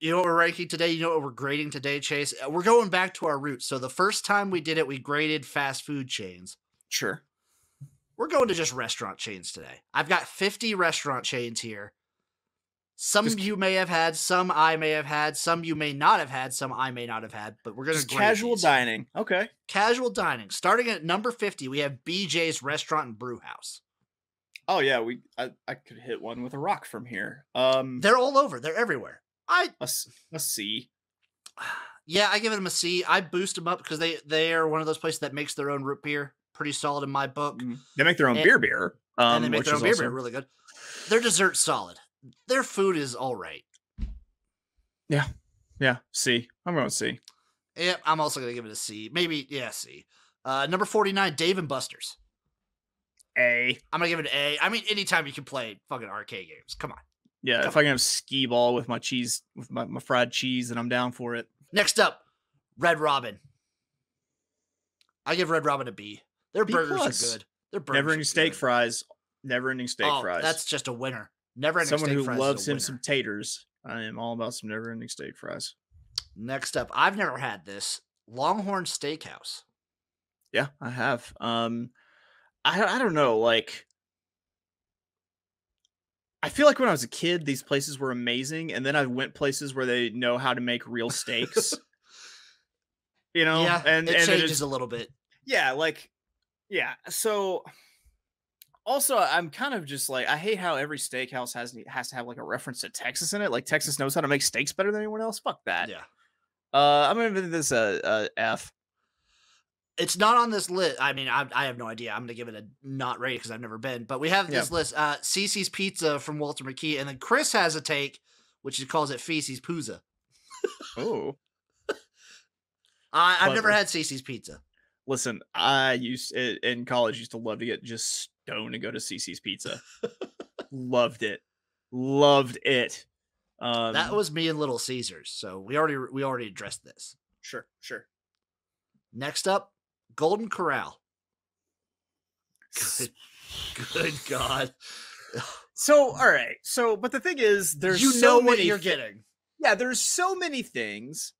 You know what we're ranking today? You know what we're grading today, Chase? We're going back to our roots. So the first time we did it, we graded fast food chains. Sure. We're going to just restaurant chains today. I've got 50 restaurant chains here. Some you may have had, some I may have had, some you may not have had, some I may not have had, but we're going to grade casual these. dining. Okay. Casual dining. Starting at number 50, we have BJ's Restaurant and Brew House. Oh yeah, I could hit one with a rock from here. They're all over. They're everywhere. A C. Yeah, I give them a C. I boost them up because they are one of those places that makes their own root beer. Pretty solid in my book. They make their own beer. And they make their own beer really good. Their dessert's solid. Their food is all right. Yeah. C. I'm going C. Yeah, I'm also going to give it a C. Maybe, C. Number 49, Dave & Buster's. A. I'm going to give it an A. I mean, anytime you can play fucking arcade games. Come on. Yeah, if I can have skee ball with my cheese, with my fried cheese, then I'm down for it. Next up, Red Robin. I give Red Robin a B. Their burgers are good. Their burgers Never-ending steak fries. Never-ending steak fries. That's just a winner. Never-ending steak fries. Someone who loves him some taters. I am all about some never-ending steak fries. Next up, I've never had this. Longhorn Steakhouse. Yeah, I have. I don't know, like, I feel like when I was a kid, these places were amazing, and then I went places where they know how to make real steaks. You know? Yeah, and it changes a little bit. Yeah, so also I'm kind of just like, I hate how every steakhouse has to have like a reference to Texas in it. Like Texas knows how to make steaks better than anyone else. Fuck that. Yeah. I'm gonna give this a F. It's not on this list. I mean, I have no idea. I'm going to give it a not rate because I've never been. But we have this list. Cece's Pizza from Walter McKee. And then Chris has a take, which he calls it Feces Pooza. Oh. I've never had Cece's Pizza. Listen, I in college used to love to get just stoned and go to Cece's Pizza. Loved it. That was me and Little Caesars. So we already addressed this. Sure. Next up, Golden Corral. Good God. So, all right. So, but the thing is, there's what you're getting. Yeah, there's so many things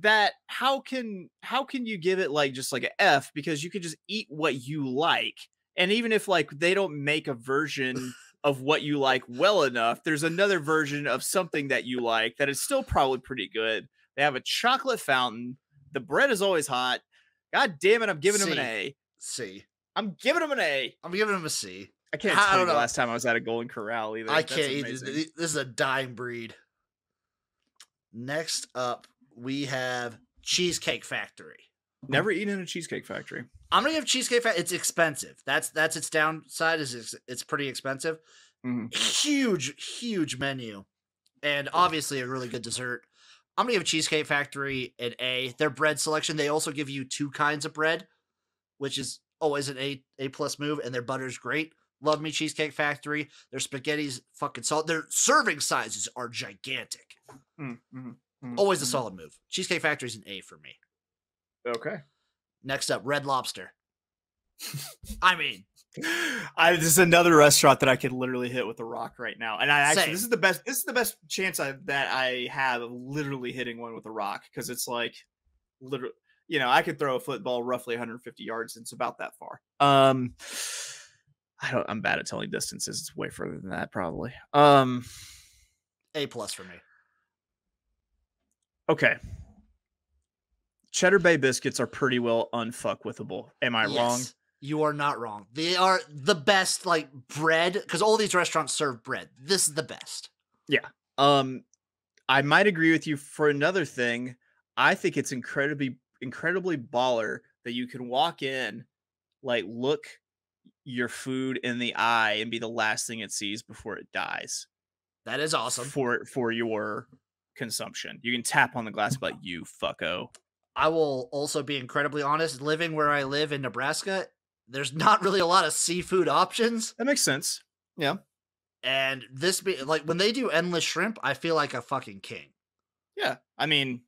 that how can you give it like just like an F, because you could just eat what you like. And even if like they don't make a version of what you like well enough, there's another version of something that you like that is still probably pretty good. They have a chocolate fountain. The bread is always hot. God damn it, I'm giving them an A. C. I'm giving them an A. I'm giving them a C. I can't tell you the last time I was at a Golden Corral either. I can't either. This is a dying breed. Next up, we have Cheesecake Factory. Never eaten in a Cheesecake Factory. I'm gonna give Cheesecake Factory. It's expensive. That's its downside. Is it's pretty expensive. Mm-hmm. Huge menu, and obviously a really good dessert. I'm gonna give Cheesecake Factory an A. Their bread selection. They also give you two kinds of bread, which is always an A plus move. And their butter's great. Love me Cheesecake Factory. Their spaghetti's fucking solid. Their serving sizes are gigantic. Always a solid move. Cheesecake Factory's an A for me. Okay. Next up, Red Lobster. I mean, this is another restaurant that I could literally hit with a rock right now. And this is the best chance that I have of literally hitting one with a rock, because it's like literally, I could throw a football roughly 150 yards and it's about that far. I'm bad at telling distances. It's way further than that probably. A plus for me. Okay. Cheddar Bay biscuits are pretty well unfuckwithable. Am I wrong? You are not wrong. They are the best, like, bread, because all these restaurants serve bread. This is the best. Yeah. I might agree with you for another thing. I think it's incredibly baller that you can walk in, like, look your food in the eye and be the last thing it sees before it dies. That is awesome. For your consumption. You can tap on the glass and be like, you fucko. I will also be incredibly honest. Living where I live in Nebraska, there's not really a lot of seafood options. That makes sense. Yeah. And this be like when they do endless shrimp, I feel like a fucking king. Yeah. I mean,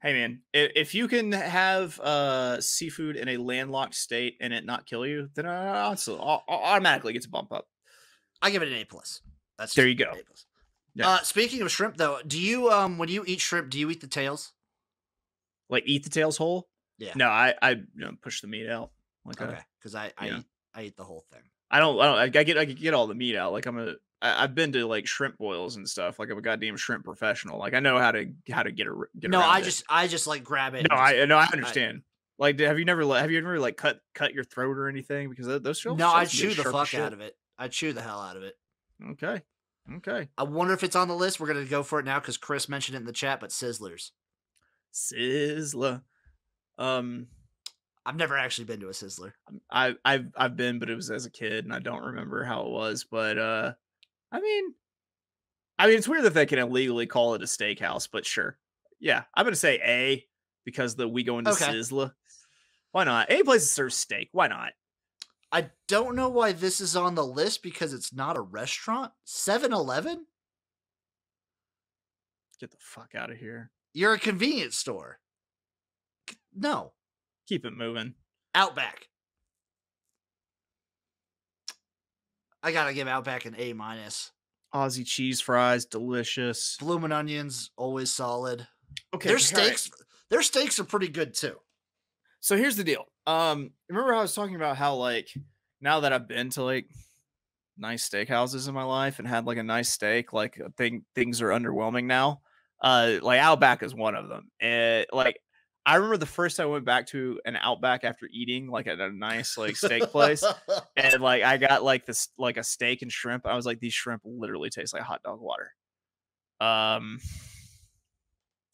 hey man, if you can have seafood in a landlocked state and it not kill you, then I'll automatically get to bump up. I give it an A plus. There you go. Yeah. Speaking of shrimp, though, do you when you eat shrimp, do you eat the tails? Like eat the tails whole? Yeah. No, I push the meat out. Like Okay, because yeah. I eat the whole thing. I get all the meat out. Like I've been to like shrimp boils and stuff. Like I'm a goddamn shrimp professional. Like I know how to get No, around it. I just like grab it. No, and I understand. Like, have you ever like cut your throat or anything? Because those shells. No, I Shells can get chew the sharp as fuck shit. out of it. I chew the hell out of it. Okay. I wonder if it's on the list. We're gonna go for it now because Chris mentioned it in the chat. But Sizzlers. Sizzler. I've never actually been to a Sizzler. I've been, but it was as a kid, and I don't remember how it was. But I mean, it's weird that they can illegally call it a steakhouse, but sure. Yeah, I'm gonna say A because we go into Okay. Sizzler. Why not? Any place that serves steak, why not? I don't know why this is on the list because it's not a restaurant. 7-Eleven? Get the fuck out of here. You're a convenience store. No. Keep it moving. Outback. I gotta give Outback an A-. Aussie cheese fries, delicious. Bloomin' Onions, always solid. Okay, Their steaks are pretty good too. So here's the deal. Remember how I was talking about how like now that I've been to like nice steakhouses in my life and had like a nice steak, like things are underwhelming now. Like Outback is one of them. And like I remember the first time I went back to an Outback after eating like at a nice like steak place, and like I got like this like a steak and shrimp. I was like, these shrimp literally taste like hot dog water.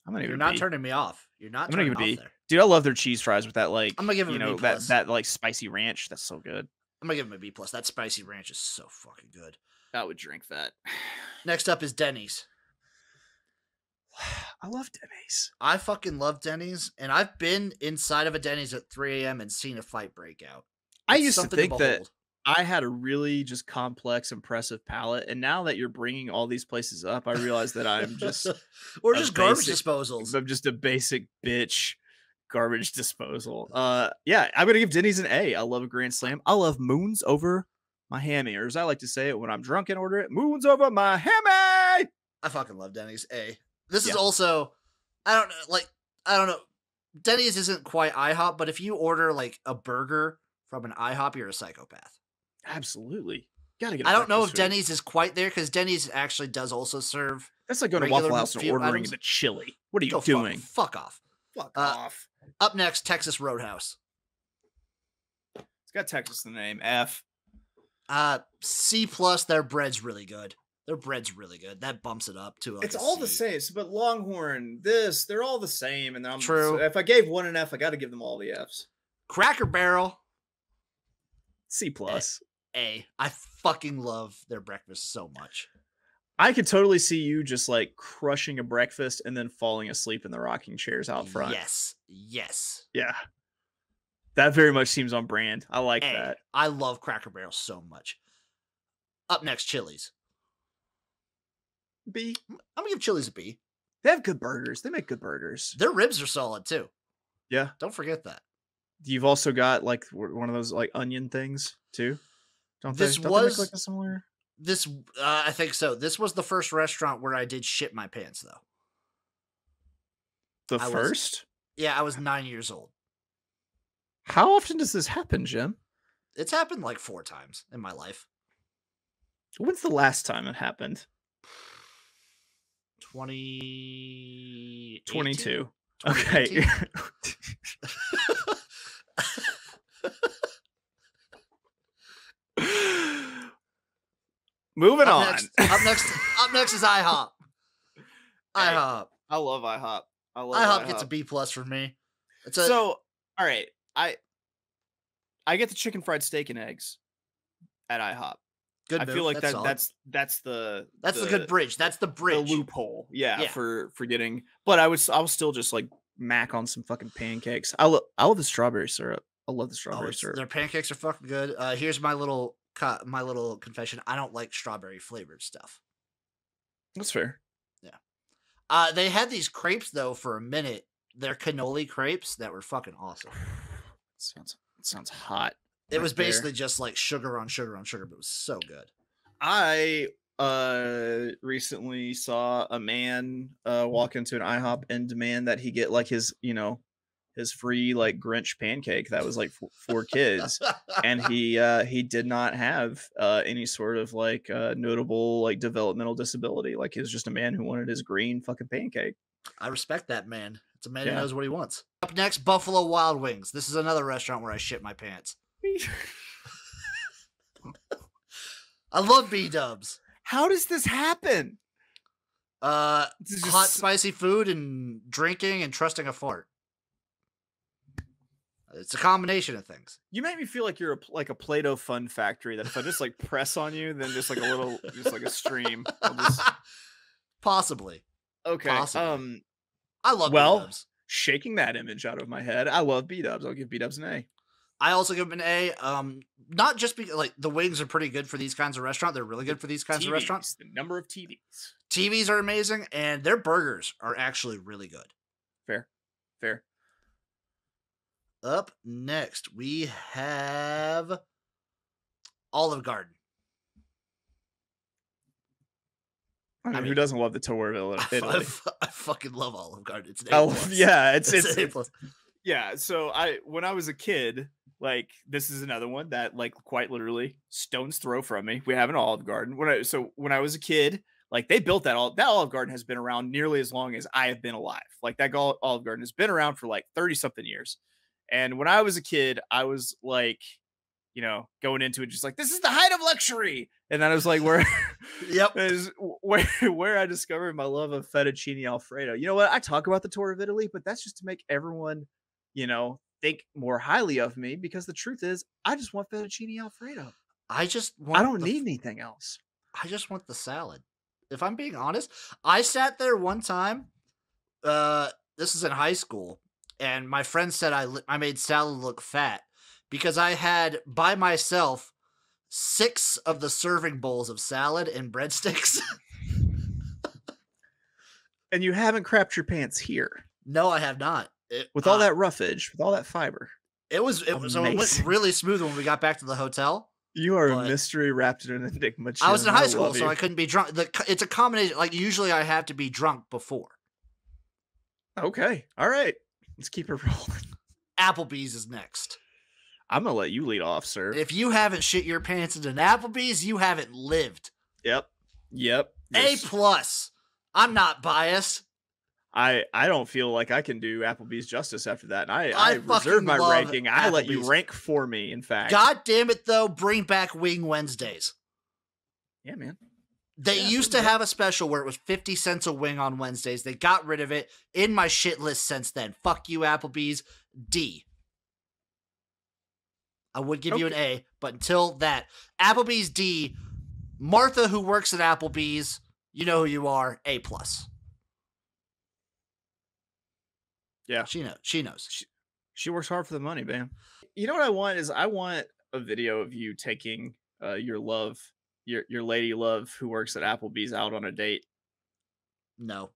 You're not turning me off. You're not turning me off there. Dude, I love their cheese fries with that like I'm gonna give them a B+. that like spicy ranch. That's so good. I'm gonna give them a B+. That spicy ranch is so fucking good. I would drink that. Next up is Denny's. I love Denny's. I fucking love Denny's, and I've been inside of a Denny's at 3 a.m. and seen a fight break out. I used to think that I had a really just complex, impressive palate, and now that you're bringing all these places up, I realize that I'm just we're just garbage disposals. I'm just a basic bitch garbage disposal. Yeah, I'm gonna give Denny's an A. I love a Grand Slam. I love moons over my hammy, or as I like to say it when I'm drunk and order it, moons over my hammy. I fucking love Denny's. A. This is also, I don't know. Denny's isn't quite IHOP, but if you order like a burger from an IHOP, you're a psychopath. Absolutely. Gotta get. I don't know if Denny's is quite there because Denny's actually does also serve. That's like going to Waffle House and ordering the chili. What are you doing? Fuck off. Fuck off. Up next, Texas Roadhouse. It's got Texas in the name. F. C+. Their bread's really good. Their bread's really good. That bumps it up to. It's all the same. But Longhorn, they're all the same. And True. So if I gave one an F, I got to give them all the Fs. Cracker Barrel. C+. A. I fucking love their breakfast so much. I could totally see you just like crushing a breakfast and then falling asleep in the rocking chairs out front. Yes. Yeah. That very much seems on brand. I like that. I love Cracker Barrel so much. Up next, Chili's. B. I'm gonna give Chili's a B. They have good burgers. They make good burgers. Their ribs are solid too. Yeah. Don't forget that. You've also got like one of those like onion things too. Don't they make like a similar? I think so. This was the first restaurant where I did shit my pants though. The first? I was 9 years old. How often does this happen, Jim? It's happened like 4 times in my life. When's the last time it happened? 2022. Okay. Moving on. Up next is IHOP. IHOP. I love IHOP. IHOP gets a B+ for me. All right. I get the chicken fried steak and eggs at IHOP. Good. I feel like that's the good bridge. That's the bridge. The loophole. Yeah. For getting. But I was still just like mac on some fucking pancakes. I love the strawberry syrup. I love the strawberry syrup. Their pancakes are fucking good. Here's my little confession. I don't like strawberry flavored stuff. That's fair. Yeah. They had these crepes though for a minute. They're cannoli crepes that were fucking awesome. Sounds hot. It was basically just like sugar on sugar on sugar, but it was so good. I recently saw a man walk into an IHOP and demand that he get like his, his free like Grinch pancake that was like for kids, and he did not have any sort of like notable like developmental disability. Like he was just a man who wanted his green fucking pancake. I respect that man. It's a man Yeah. who knows what he wants. Up next, Buffalo Wild Wings. This is another restaurant where I shit my pants. I love B-dubs. How does this happen? Hot Just- spicy food and drinking and trusting a fart. It's a combination of things. You make me feel like you're like a Play-Doh fun factory that if I just like press on you, then just like a little, just like a stream. I'll just... Possibly. Okay. Possibly. I love B-dubs. Shaking that image out of my head. I love B-dubs. I'll give B-dubs an A. I also give them an A. Not just because like the wings are pretty good for these kinds of restaurants. They're really good for these kinds of restaurants. The number of TVs. TVs are amazing, and their burgers are actually really good. Fair. Up next, we have Olive Garden. I mean, who mean, doesn't love the tour of Italy? I fucking love Olive Garden. It's an Oh, A+. yeah, it's an A+. yeah. So when I was a kid, like this is another one that like quite literally stone's throw from me. We have an Olive Garden. When I was a kid, like they built that Olive Garden has been around nearly as long as I have been alive. Like that Olive Garden has been around for like 30 something years. And when I was a kid, I was like, going into it just like, this is the height of luxury. And then I was like, where I discovered my love of fettuccine Alfredo. You know what? I talk about the tour of Italy, but that's just to make everyone, think more highly of me, because the truth is I just want fettuccine Alfredo. I don't need anything else. I just want the salad. If I'm being honest, I sat there one time. This is in high school, and my friend said I made salad look fat because I had by myself 6 of the serving bowls of salad and breadsticks. And you haven't crapped your pants here. No, I have not. With all that roughage, with all that fiber. It went really smooth when we got back to the hotel. You are a mystery wrapped in an enigma. I was in high school, so I couldn't be drunk. It's a combination. Like usually I have to be drunk before. Okay. All right. Let's keep it rolling. Applebee's is next. I'm going to let you lead off, sir. If you haven't shit your pants at an Applebee's, you haven't lived. Yep. A+. I'm not biased. I don't feel like I can do Applebee's justice after that. And I reserve my ranking. I let you rank for me, in fact. God damn it, though. Bring back Wing Wednesdays. Yeah, man. They used to have a special where it was 50 cents a wing on Wednesdays. They got rid of it. In my shit list since then. Fuck you, Applebee's. D. I would give you an A, but until that, Applebee's D. Martha, who works at Applebee's, you know who you are. A+. Yeah, she knows. She works hard for the money, man. You know what I want is I want a video of you taking your lady love who works at Applebee's out on a date. No.